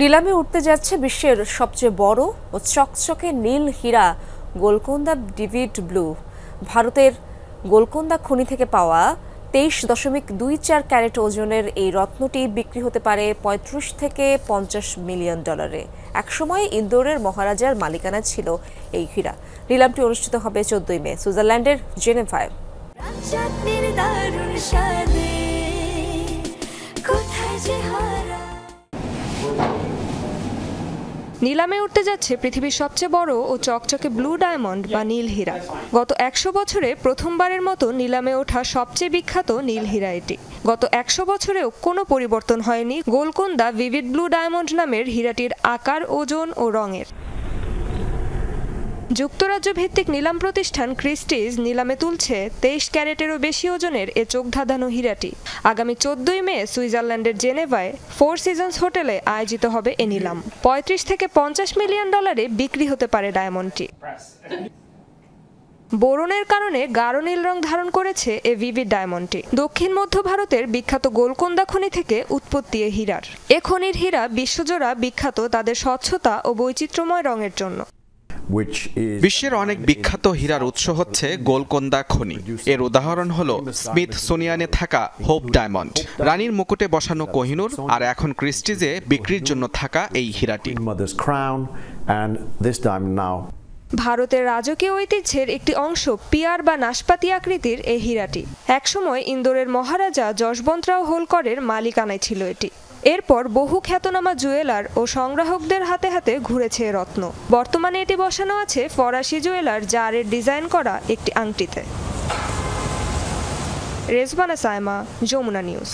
নিলামে উঠতে যাচ্ছে বিশ্বের সবচেয়ে বড় ও চকচকে নীল হীরা গোলকোন্দা ডিভিড ব্লু। ভারতের গোলকোন্দা খনি থেকে পাওয়া 23.24 ক্যারেট ওজনের এই রত্নটি বিক্রি হতে পারে 35 থেকে 50 মিলিয়ন ডলারে। একসময় ইন্দোরের মহারাজার মালিকানা ছিল এই হীরা। নিলামটি অনুষ্ঠিত হবে 14 মে সুইজারল্যান্ডের জেনেভায়। নিলামে উঠতে যাচ্ছে পৃথিবীর সবচেয়ে বড় ও চকচকে ব্লু ডায়মন্ড বা নীল হীরা। গত 100 বছরে প্রথমবারের মতো নিলামে ওঠা সবচেয়ে বিখ্যাত নীল হীরা এটি। গত 100 বছরেও কোনো পরিবর্তন হয়নি গোলকোন্দা ভিভিড ব্লু ডায়মন্ড নামের হীরাটির আকার, ওজন ও রঙের। যুক্তরাজ্য ভিত্তিক নিলাম প্রতিষ্ঠান ক্রিস্টিজ নিলামে তুলছে 23 ক্যারেটেরও বেশি ওজনের এ চোখ ধাঁধানো হীরাটি। আগামী 14 মে সুইজারল্যান্ডের জেনেভায় 4 সিজনস হোটেলে আয়োজিত হবে এ নিলাম। 35 থেকে 50 মিলিয়ন ডলারে বিক্রি হতে পারে ডায়মন্ডটি। বোরনের কারণে গাঢ় নীল রং ধারণ করেছে এ ভিভিড ডায়মন্ডটি। দক্ষিণ মধ্য ভারতের বিখ্যাত গোলকোন্দা খনি থেকে উৎপত্তি এ হীরার। এ খনির হীরা বিশ্বজোড়া বিখ্যাত তাদের স্বচ্ছতা ও বৈচিত্র্যময় রঙের জন্য। বিশ্বের অনেক বিখ্যাত হীরার উৎস হচ্ছে গোলকোন্দা খনি। এর উদাহরণ হলো স্মিথসোনিয়ানে থাকা হোপ ডায়মন্ড, রানীর মুকুটে বসানো কোহিনূর, আর এখন ক্রিস্টিজে বিক্রির জন্য থাকা এই হীরাটি। ভারতের রাজকীয় ঐতিহ্যের একটি অংশ পিয়ার বা নাশপাতি আকৃতির এই হীরাটি। একসময় ইন্দোরের মহারাজা যশবন্তরাও হোলকরের মালিকানায় ছিল এটি। এরপর বহু খ্যাতনামা জুয়েলার ও সংগ্রাহকদের হাতে হাতে ঘুরেছে রত্ন। বর্তমানে এটি বসানো আছে ফরাসি জুয়েলার জারের ডিজাইন করা একটি আংটিতে। রেজবানা সাইমা, যমুনা নিউজ।